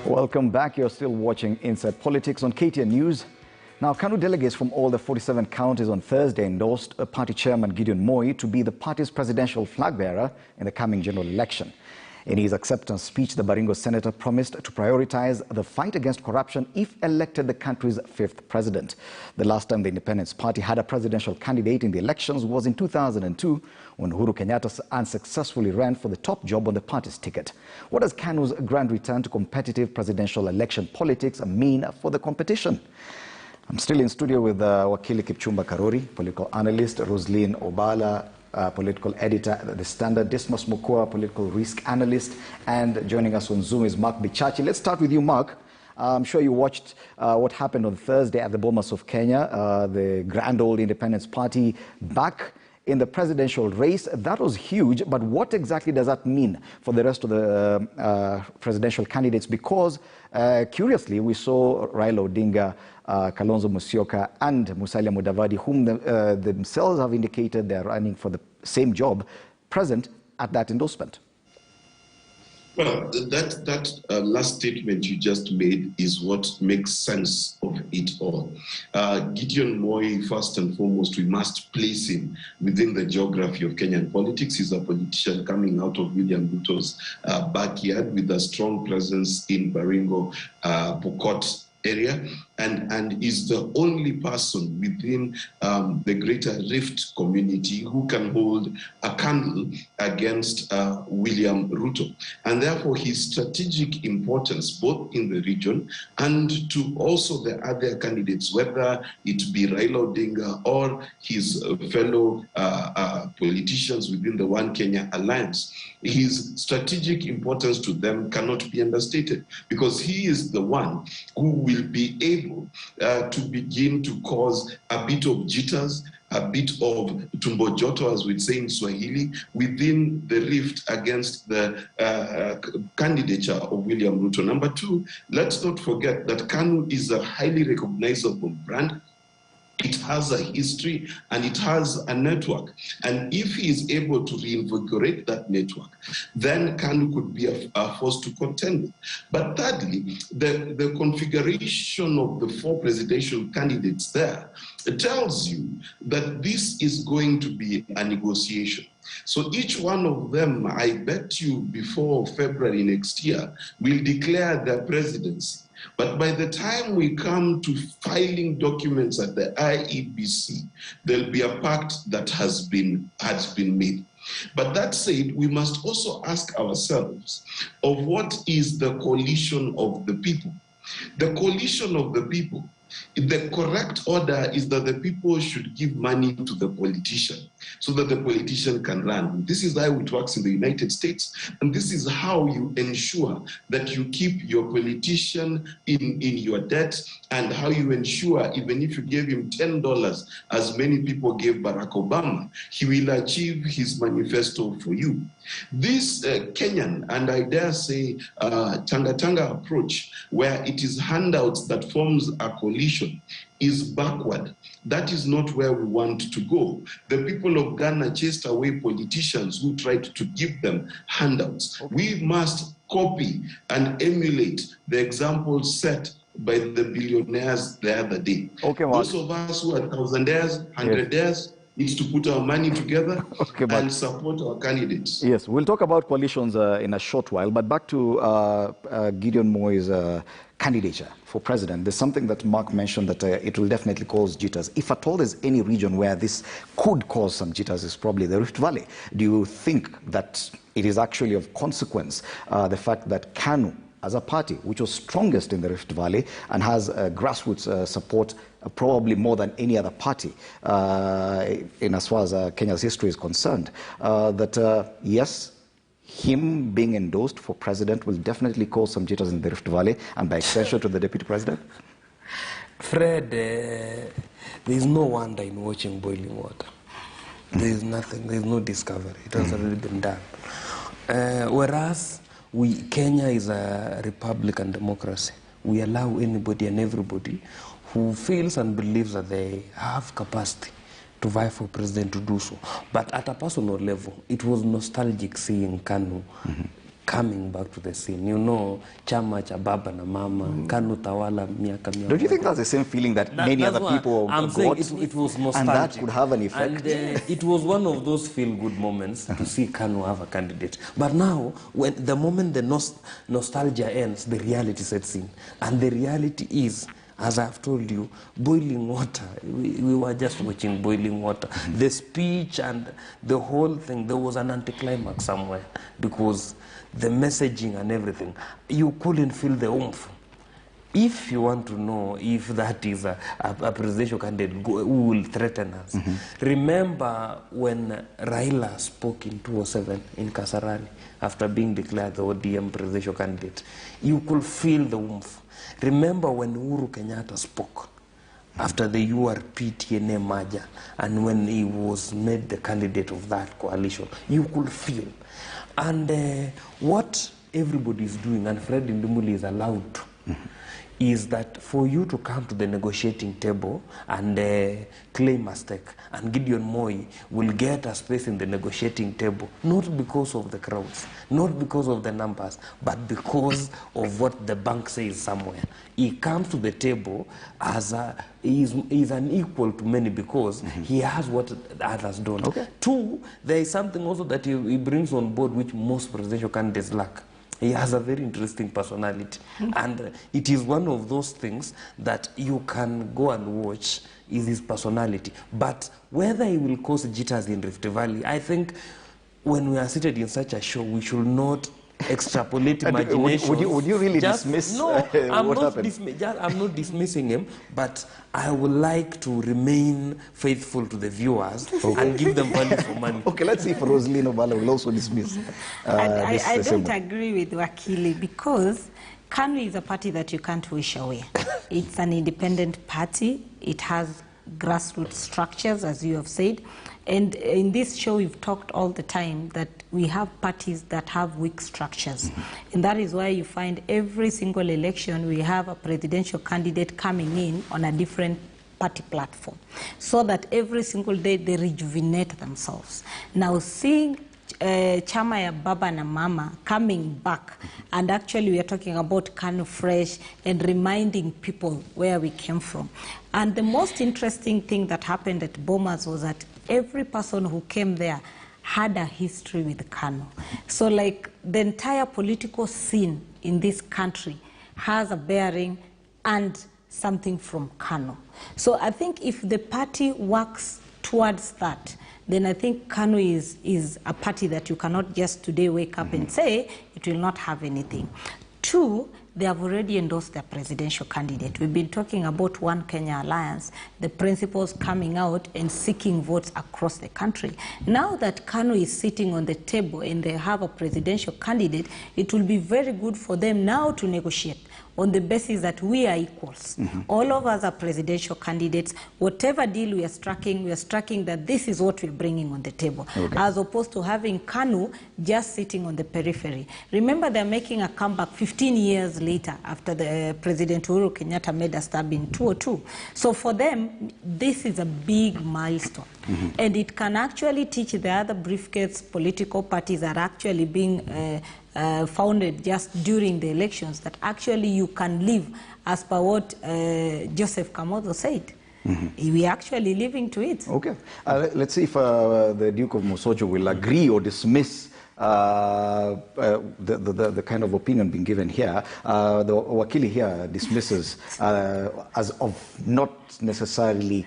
Welcome back. You're still watching Inside Politics on KTN News. Now, Kanu delegates from all the 47 counties on Thursday endorsed party chairman Gideon Mois to be the party's presidential flag bearer in the coming general election. In his acceptance speech, the Baringo senator promised to prioritize the fight against corruption if elected the country's fifth president. The last time the Independence Party had a presidential candidate in the elections was in 2002, when Uhuru Kenyatta unsuccessfully ran for the top job on the party's ticket. What does Kanu's grand return to competitive presidential election politics mean for the competition? I'm still in studio with Wakili Kipchumba Karori, political analyst, Roslyn Obala, political editor at The Standard, Dismas Mukua, political risk analyst, and joining us on Zoom is Mark Bichachi. Let's start with you, Mark. I'm sure you watched what happened on Thursday at the Bomas of Kenya, the grand old Independence Party back in the presidential race. That was huge, but what exactly does that mean for the rest of the presidential candidates? Because curiously, we saw Raila Odinga, Kalonzo Musyoka and Musalia Mudavadi, whom themselves have indicated they're running for the same job, present at that endorsement. Well, that last statement you just made is what makes sense of it all. Gideon Mois, first and foremost, we must place him within the geography of Kenyan politics. He's a politician coming out of William Ruto's backyard with a strong presence in Baringo, Pokot area, and is the only person within the greater Rift community who can hold a candle against William Ruto. And therefore his strategic importance, both in the region and to also the other candidates, whether it be Raila Odinga or his fellow politicians within the One Kenya Alliance, his strategic importance to them cannot be understated, because he is the one who will be able to begin to cause a bit of jitters, a bit of tumbo joto, as we'd say in Swahili, within the rift against the candidature of William Ruto. Number two, let's not forget that Kanu is a highly recognizable brand. It has a history and it has a network. And if he is able to reinvigorate that network, then Kanu could be a force to contend with. But thirdly, the configuration of the four presidential candidates there, it tells you that this is going to be a negotiation. So each one of them, I bet you before February next year, will declare their presidency. But by the time we come to filing documents at the IEBC, there'll be a pact that has been made. But that said, we must also ask ourselves of what is the coalition of the people. The coalition of the people, the correct order is that the people should give money to the politician so that the politician can run. This is how it works in the United States. And this is how you ensure that you keep your politician in your debt, and how you ensure even if you gave him $10, as many people gave Barack Obama, he will achieve his manifesto for you. This Kenyan, and I dare say Tanga approach, where it is handouts that forms a coalition, is backward. That is not where we want to go. The people of Ghana chased away politicians who tried to give them handouts. Okay. We must copy and emulate the examples set by the billionaires the other day. Okay, those of us who are thousandaires, hundredaires, needs to put our money together and support our candidates. Yes, we'll talk about coalitions in a short while, but back to Gideon Mois' candidature for president. There's something that Mark mentioned that it will definitely cause jitters. If at all there's any region where this could cause some jitters, it's probably the Rift Valley. Do you think that it is actually of consequence, the fact that Kanu, as a party, which was strongest in the Rift Valley and has grassroots support probably more than any other party in as far as Kenya's history is concerned, that yes, him being endorsed for president will definitely cause some jitters in the Rift Valley and by extension to the deputy president? Fred, there is no wonder in watching boiling water. There is nothing, there is no discovery. It has already been done. Whereas Kenya is a republican democracy. We allow anybody and everybody who feels and believes that they have capacity to vie for president to do so. But at a personal level, it was nostalgic seeing Kanu coming back to the scene. You know, chama cha baba na mama, Kanu tawala miaka mia. Don't you think that's the same feeling that many other people I'm got? saying it was nostalgic. And that could have an effect? And it was one of those feel-good moments to see Kanu have a candidate. But now, when the moment the nostalgia ends, the reality sets in. And the reality is, as I've told you, boiling water. We were just watching boiling water. The speech and the whole thing, there was an anticlimax somewhere because the messaging and everything, you couldn't feel the oomph. If you want to know if that is a presidential candidate who will threaten us, remember when Raila spoke in 2007 in Kasarani after being declared the ODM presidential candidate, you could feel the oomph. Remember when Uhuru Kenyatta spoke after the URP-TNA merger and when he was made the candidate of that coalition, you could feel. And what everybody is doing, and Fred Ndumuli is allowed to, is that for you to come to the negotiating table and claim a stake, and Gideon Moi will get a space in the negotiating table, not because of the crowds, not because of the numbers, but because of what the bank says somewhere. He comes to the table as he's an equal to many because he has what others don't. Okay. Two, there is something also that he brings on board which most presidential candidates lack. He has a very interesting personality. And it is one of those things that you can go and watch is his personality. But whether he will cause jitters in Rift Valley, I think when we are seated in such a show, we should not extrapolate imagination. Would you really dismiss I'm what I'm not dismissing him, but I would like to remain faithful to the viewers and give them value for money. Okay, let's see if Rosaline Obala will also dismiss I don't agree with Wakili because Kanu is a party that you can't wish away. It's an independent party. It has grassroots structures, as you have said. And in this show, we've talked all the time that we have parties that have weak structures. And that is why you find every single election, we have a presidential candidate coming in on a different party platform, so that every single day they rejuvenate themselves. Now, seeing chama ya baba na mama coming back, and actually we are talking about Kanu fresh and reminding people where we came from. And the most interesting thing that happened at Bomas was that every person who came there had a history with Kanu. So like the entire political scene in this country has a bearing and something from Kanu. So I think if the party works towards that, then I think Kanu is a party that you cannot just today wake up and say it will not have anything. Two, they have already endorsed their presidential candidate. We've been talking about One Kenya Alliance, the principles coming out and seeking votes across the country. Now that Kanu is sitting on the table and they have a presidential candidate, it will be very good for them now to negotiate on the basis that we are equals. All of us are presidential candidates. Whatever deal we are striking that this is what we're bringing on the table, as opposed to having Kanu just sitting on the periphery. Remember, they're making a comeback 15 years later after the President Uhuru Kenyatta made a stab in 2002. So for them, this is a big milestone. And it can actually teach the other briefcase political parties that are actually being founded just during the elections that actually you can live as per what Joseph Kamoto said. We are actually living to it. Okay. Let's see if the Duke of Mosojo will agree or dismiss the kind of opinion being given here. The Wakili here dismisses as not necessarily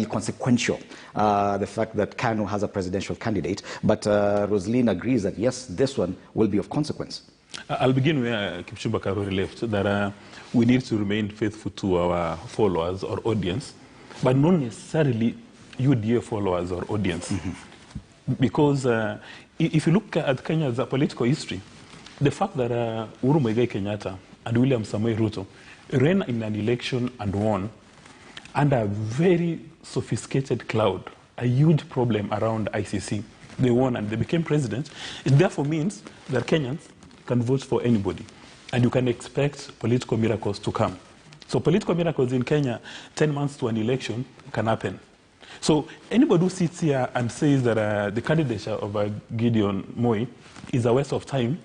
consequential, the fact that Kanu has a presidential candidate, but Rosaline agrees that yes, this one will be of consequence. I'll begin where Kipchumba Karori left, that we need to remain faithful to our followers or audience, but not necessarily UDA followers or audience. Because if you look at Kenya's political history, the fact that Uhuru Muigai Kenyatta and William Samoei Ruto ran in an election and won under a very sophisticated cloud, a huge problem around ICC. They won and they became president. It therefore means that Kenyans can vote for anybody. And you can expect political miracles to come. So political miracles in Kenya, 10 months to an election, can happen. So anybody who sits here and says that the candidature of Gideon Moi is a waste of time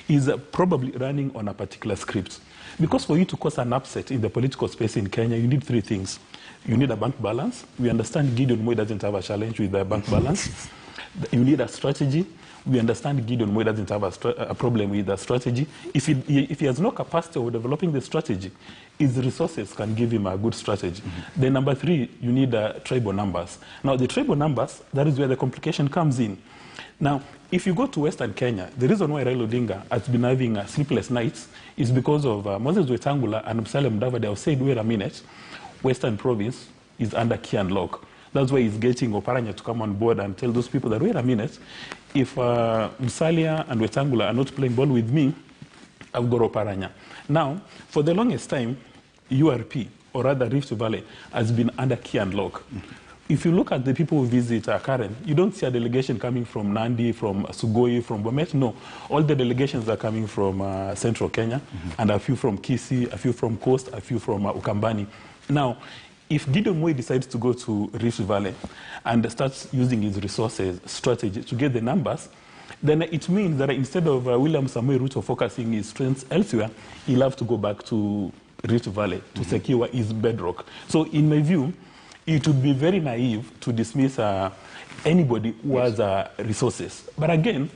is probably running on a particular script. Because for you to cause an upset in the political space in Kenya, you need three things. You need a bank balance. We understand Gideon Moi doesn't have a challenge with the bank balance. You need a strategy. We understand Gideon Moi doesn't have a problem with the strategy. If he has no capacity of developing the strategy, his resources can give him a good strategy. Then number three, you need tribal numbers. Now the tribal numbers, that is where the complication comes in. Now, if you go to Western Kenya, the reason why Raila Odinga has been having sleepless nights is because of Moses Wetangula and Musalia Mudavadi have said, wait a minute, Western province is under key and lock. That's why he's getting Oparanya to come on board and tell those people that, wait a minute, if Musalia and Wetangula are not playing ball with me, I've got Oparanya. Now, for the longest time, URP, or rather Rift Valley, has been under key and lock. If you look at the people who visit Karen, you don't see a delegation coming from Nandi, from Sugoi, from Bomet. No, all the delegations are coming from Central Kenya, and a few from Kisii, a few from Coast, a few from Ukambani. Now, if Gideon Moi decides to go to Rift Valley and starts using his resources, strategy to get the numbers, then it means that instead of William Samoei Ruto focusing his strengths elsewhere, he'll have to go back to Rift Valley to secure his bedrock. So in my view, it would be very naive to dismiss anybody who has resources. But again,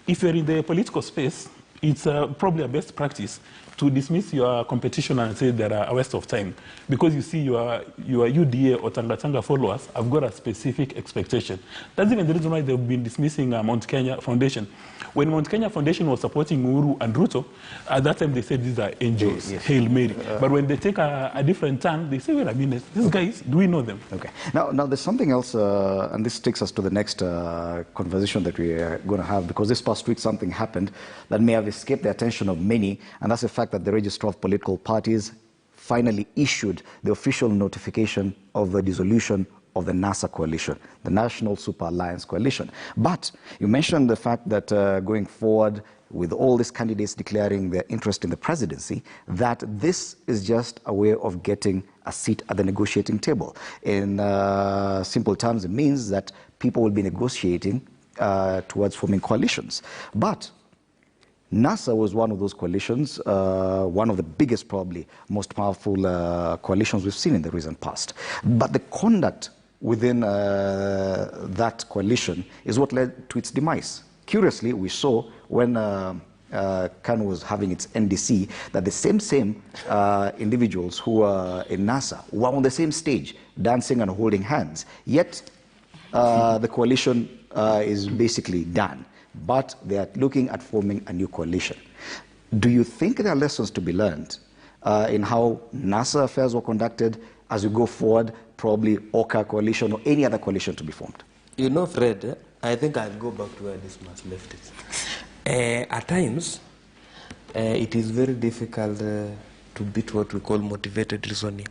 if you're in the political space, it's probably a best practice to dismiss your competition and say they're a waste of time. Because you see your UDA or Tanga Tanga followers have got a specific expectation. That's even the reason why they've been dismissing Mount Kenya Foundation. When Mount Kenya Foundation was supporting Uhuru and Ruto, at that time they said these are angels, Hail Mary. But when they take a different turn, they say, wait a minute, these guys, do we know them? Okay. Now there's something else, and this takes us to the next conversation that we are going to have, because this past week something happened that may have escaped the attention of many, and that's the fact that the Register of Political Parties finally issued the official notification of the dissolution of the NASA coalition, the National Super Alliance Coalition. But you mentioned the fact that going forward, with all these candidates declaring their interest in the presidency, that this is just a way of getting a seat at the negotiating table. In simple terms, it means that people will be negotiating towards forming coalitions. But NASA was one of those coalitions, one of the biggest, probably most powerful coalitions we've seen in the recent past. But the conduct within that coalition is what led to its demise. Curiously, we saw when Kanu was having its NDC that the same individuals who were in NASA were on the same stage, dancing and holding hands. Yet the coalition is basically done, but they are looking at forming a new coalition. Do you think there are lessons to be learned in how NASA affairs were conducted as we go forward, probably OCA coalition or any other coalition to be formed? You know, Fred, I think I'll go back to where this much left it. At times, it is very difficult to beat what we call motivated reasoning.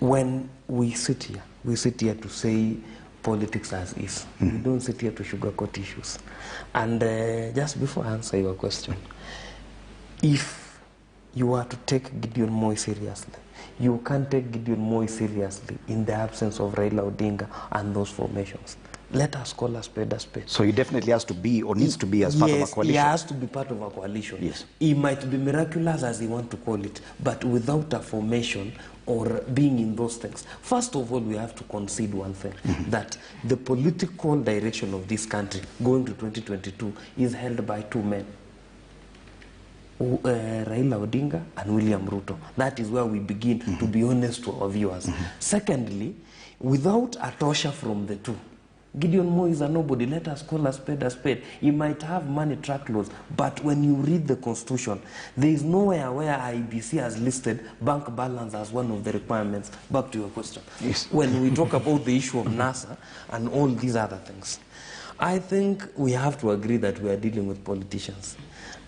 When we sit here to say politics as is. We don't sit here to sugarcoat issues. And just before I answer your question, if you are to take Gideon Moi seriously, you can't take Gideon Moi seriously in the absence of Raila Odinga and those formations. Let us call a spade a spade. So he definitely has to be or needs to be as part of a coalition? Yes, he has to be part of a coalition. Yes. He might be miraculous as he want to call it, but without a formation or being in those things. First of all, we have to concede one thing, that the political direction of this country going to 2022 is held by two men. Raila Odinga and William Ruto. That is where we begin, to be honest to our viewers. Secondly, without a tosher from the two, Gideon Moi is a nobody. Let us call a spade a spade. He might have money truckloads, but when you read the Constitution, there is nowhere where IBC has listed bank balance as one of the requirements. Back to your question. Yes. When we talk about the issue of NASA and all these other things, I think we have to agree that we are dealing with politicians.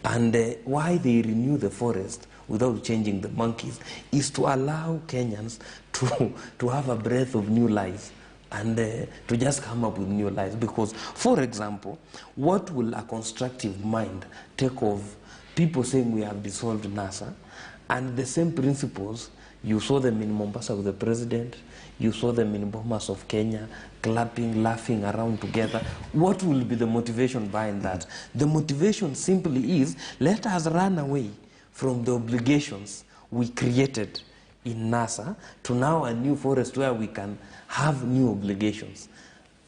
And why they renew the forest without changing the monkeys is to allow Kenyans to have a breath of new life and to just come up with new lies. Because, for example, what will a constructive mind take of people saying we have dissolved NASA and the same principles You saw them in Mombasa with the president. You saw them in Bomas of Kenya, clapping, laughing around together. What will be the motivation behind that? The motivation simply is, let us run away from the obligations we created in NASA to now a new forest where we can have new obligations.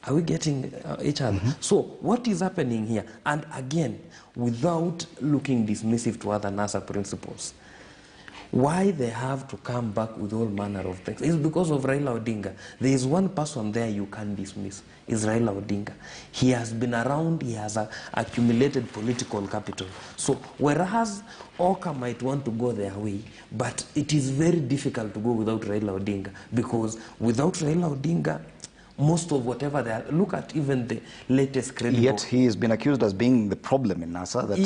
Are we getting each other? So what is happening here? And again, without looking dismissive to other NASA principles, why they have to come back with all manner of things is because of Raila Odinga. There is one person there you can't dismiss, is Raila Odinga. He has been around, he has accumulated political capital. So whereas Oka might want to go their way, but it is very difficult to go without Raila Odinga, because without Raila Odinga, most of whatever they are, look at even the latest credible. Yet he has been accused as being the problem in NASA, that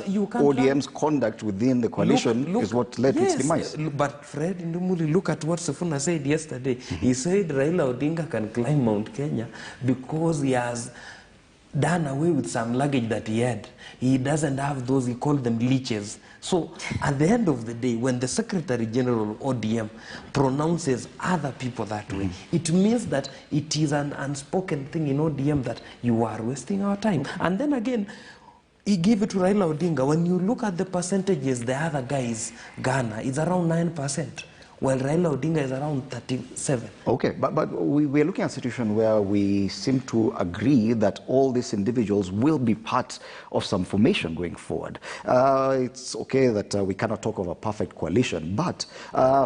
ODM's conduct within the coalition is what led to its demise. But Fred Ndumuli, look at what Sifuna said yesterday. He said Raila Odinga can climb Mount Kenya because he has done away with some luggage that he had. He doesn't have those, he called them leeches. So at the end of the day, when the Secretary General of ODM pronounces other people that way, it means that it is an unspoken thing in ODM that you are wasting our time. And then again, he gave it to Raila Odinga. When you look at the percentages, the other guys, Ghana, is around 9%. While Raila Odinga is around 37. Okay, but we're looking at a situation where we seem to agree that all these individuals will be part of some formation going forward. It's okay that we cannot talk of a perfect coalition, but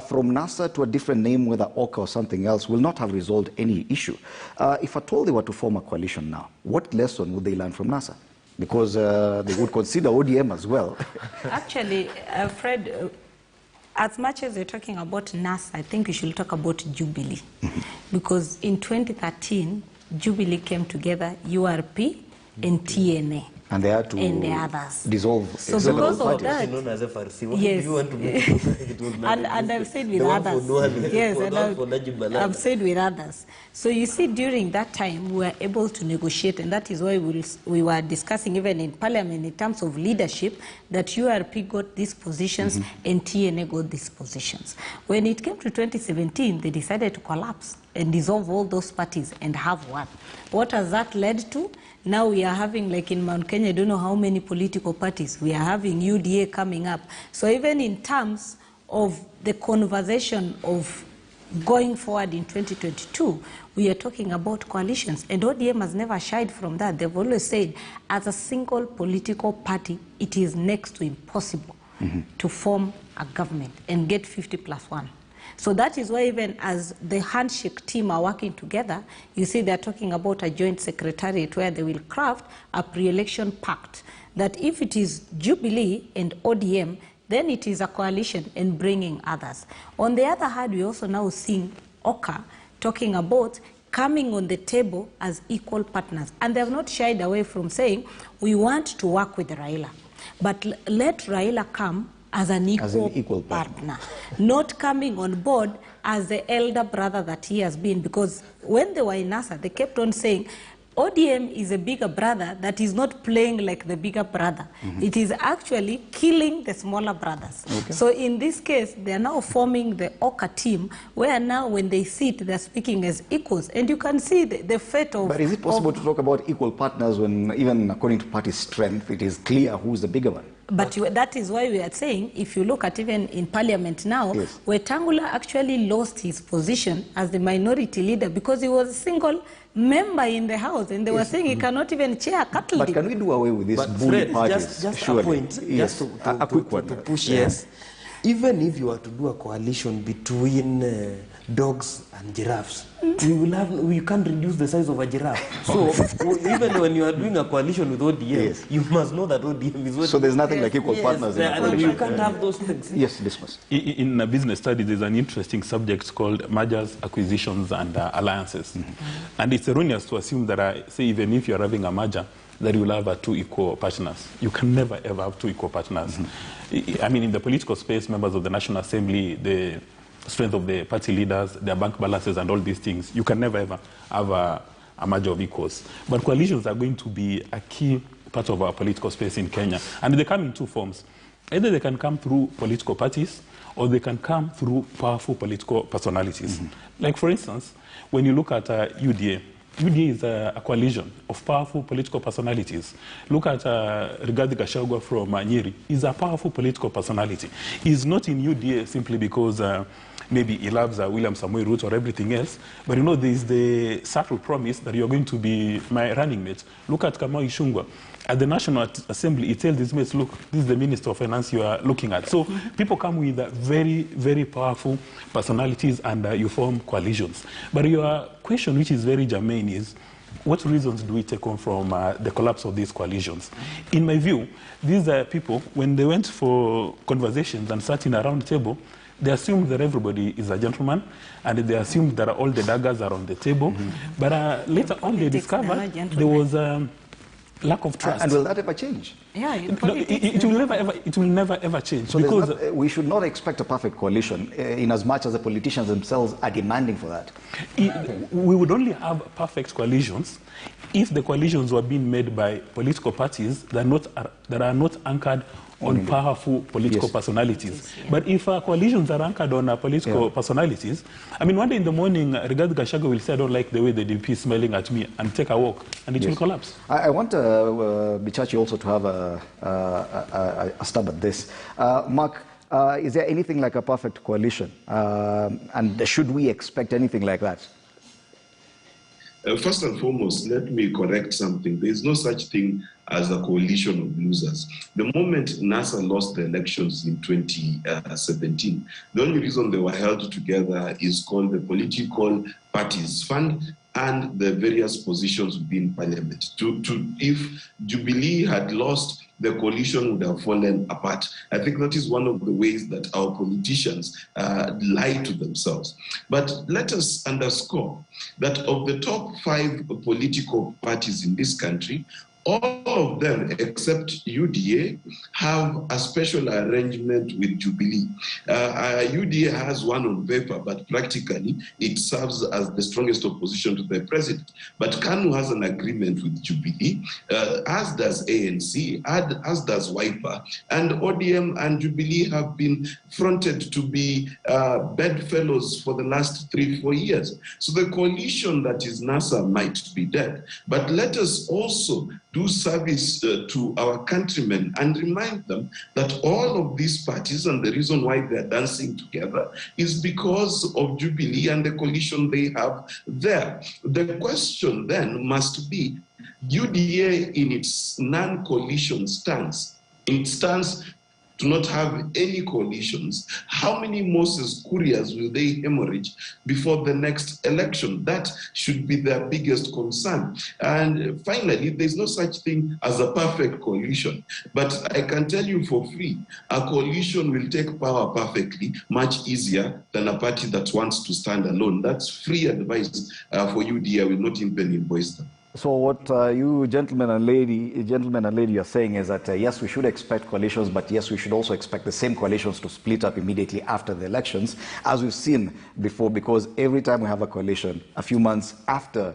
from NASA to a different name, whether Oka or something else, will not have resolved any issue. If at all they were to form a coalition now, what lesson would they learn from NASA? Because they would consider ODM as well. Actually, Fred, as much as we're talking about NASA, I think we should talk about Jubilee. Because in 2013, Jubilee came together, URP and TNA. And they had to dissolve. So because of that, yes, and I've said with others. Yes, and I've said with others. So you see, during that time, we were able to negotiate, and that is why we were discussing even in Parliament in terms of leadership, that URP got these positions and TNA got these positions. When it came to 2017, they decided to collapse and dissolve all those parties and have one. What has that led to? Now we are having, like in Mount Kenya, I don't know how many political parties. We are having UDA coming up. So even in terms of the conversation of going forward in 2022, we are talking about coalitions. And ODM has never shied from that. They've always said, as a single political party, it is next to impossible to form a government and get 50+1. So that is why even as the handshake team are working together, you see they're talking about a joint secretariat where they will craft a pre-election pact that if it is Jubilee and ODM, then it is a coalition and bringing others. On the other hand, we also now seeing Oka talking about coming on the table as equal partners. And they have not shied away from saying, we want to work with Raila, but let Raila come as an equal partner, not coming on board as the elder brother that he has been. Because when they were in NASA, they kept on saying, ODM is a bigger brother that is not playing like the bigger brother. It is actually killing the smaller brothers. Okay. So in this case, they are now forming the Oka team, where now when they sit, they're speaking as equals. And you can see the fate of... But is it possible to talk about equal partners when, even according to party strength, it is clear who's the bigger one? But that is why we are saying, if you look at even in Parliament now, yes, where Tangula actually lost his position as the minority leader because he was a single member in the House, and they were saying he cannot even chair a cattle But can we do away with this bully parties? Just a point, yes, just a quick one to push. Yes, even if you are to do a coalition between dogs and giraffes, we can't reduce the size of a giraffe. So even when you are doing a coalition with ODM, yes, you must know that ODM is ODM. So there's nothing like equal partners in a coalition. You can't have those things. Yes, this was. In business studies, there's an interesting subject called mergers, acquisitions, and alliances. And it's erroneous to assume that, say, even if you're having a merger, that you will have two equal partners. You can never, ever have two equal partners. I mean, in the political space, members of the National Assembly, the strength of the party leaders, their bank balances, and all these things, you can never, ever have a merger of equals. But coalitions are going to be a key part of our political space in Kenya. And they come in two forms. Either they can come through political parties, or they can come through powerful political personalities. Like, for instance, when you look at UDA, UDA is a coalition of powerful political personalities. Look at Rigathi Gachagua from Nyeri. He's a powerful political personality. He's not in UDA simply because maybe he loves William Samoei Ruto or everything else, but you know, there's the subtle promise that you're going to be my running mate. Look at Kamau Ishungwa. At the National Assembly, he tells his mates, look, this is the Minister of Finance you are looking at. So people come with very, very powerful personalities and you form coalitions. But your question, which is very germane, is what reasons do we take on from the collapse of these coalitions? In my view, these people, when they went for conversations and sat in a round table, they assumed that everybody is a gentleman, and they assumed that all the daggers are on the table. But later on, they discovered there was lack of trust. And will that ever change? Yeah, it will never ever change. So because we should not expect a perfect coalition in as much as the politicians themselves are demanding for that. We would only have perfect coalitions if the coalitions were being made by political parties that are not anchored on powerful political personalities. Yeah. But if coalitions are anchored on political personalities, I mean, one day in the morning, Rigathi Gachagua will say, I don't like the way the DP is smelling at me, and take a walk, and it will collapse. I want Bichachi also to have a stab at this. Mark, is there anything like a perfect coalition? And should we expect anything like that? First and foremost, let me correct something. There is no such thing as a coalition of losers. The moment NASA lost the elections in 2017, the only reason they were held together is called the Political Parties Fund and the various positions within Parliament. If Jubilee had lost, the coalition would have fallen apart. I think that is one of the ways that our politicians lie to themselves. But let us underscore that of the top 5 political parties in this country, all of them, except UDA, have a special arrangement with Jubilee. UDA has one on paper, but practically it serves as the strongest opposition to the president. But Kanu has an agreement with Jubilee, as does ANC, as does Wiper, and ODM and Jubilee have been fronted to be bedfellows for the last 3-4 years. So the coalition that is NASA might be dead. But let us also do service to our countrymen and remind them that all of these parties, and the reason why they're dancing together, is because of Jubilee and the coalition they have there. The question then must be, UDA in its non-coalition stance, in stance to not have any coalitions, how many Moses couriers will they hemorrhage before the next election? That should be their biggest concern. And finally, there's no such thing as a perfect coalition. But I can tell you for free, a coalition will take power perfectly much easier than a party that wants to stand alone. That's free advice for UDA. I will not even invoice them. So what you gentlemen and lady are saying is that yes, we should expect coalitions, but yes, we should also expect the same coalitions to split up immediately after the elections, as we've seen before, because every time we have a coalition, a few months after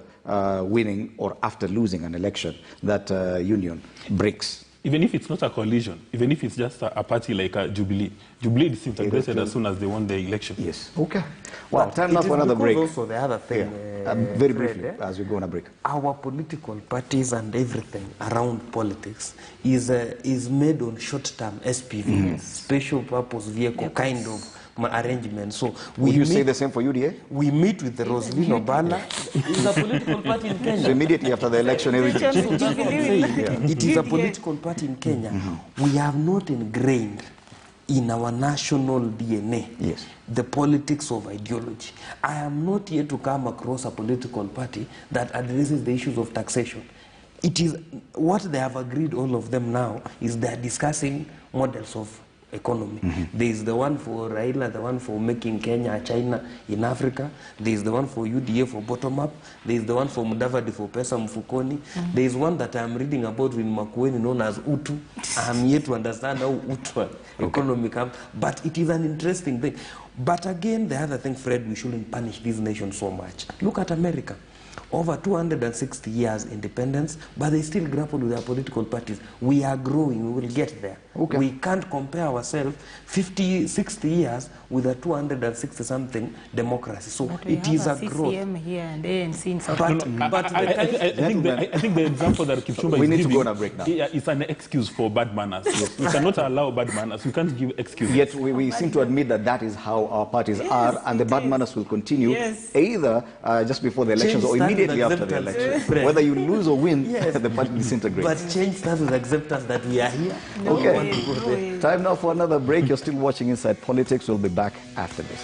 winning or after losing an election, that union breaks. Even if it's not a coalition, even if it's just a party like Jubilee, Jubilee disintegrated as soon as they won the election. Yes. Okay. Well, time now for another break. Also, the other thing, very briefly, as we go on a break. Our political parties and everything around politics is made on short-term SPV, special purpose vehicle kind of arrangement. So would you say the same for UDA? We meet with the Roslyn Obala. It's a political party in Kenya. So immediately after the election, everything. It is a political party in Kenya. We have not ingrained in our national DNA the politics of ideology. I am not yet to come across a political party that addresses the issues of taxation. It is what they have agreed, all of them now, is they are discussing models of economy. There is the one for Raila, the one for making Kenya China in Africa. There is the one for UDA for bottom up. There is the one for Mudavadi for pesa mfukoni. There is one that I am reading about in Makueni known as Utu. I am yet to understand how Utu economy comes, but it is an interesting thing. But again, the other thing, Fred, we shouldn't punish this nation so much. Look at America. over 260 years independence, but they still grapple with their political parties. We are growing, we will get there. Okay. We can't compare ourselves 50, 60 years with a 260-something democracy. So but it is a growth. CCM here and ANC in South But, Africa. but I think the example that Kipchumba we is need to giving go on a break now. is an excuse for bad manners. We cannot allow bad manners. We can't give excuses. Yet we seem to admit that that is how our parties are, and the bad manners will continue either just before the elections or immediately after the election. Whether you lose or win, the party disintegrates. But change starts with acceptance that we are here. Okay, time now for another break. You're still watching Inside Politics. We'll be back after this.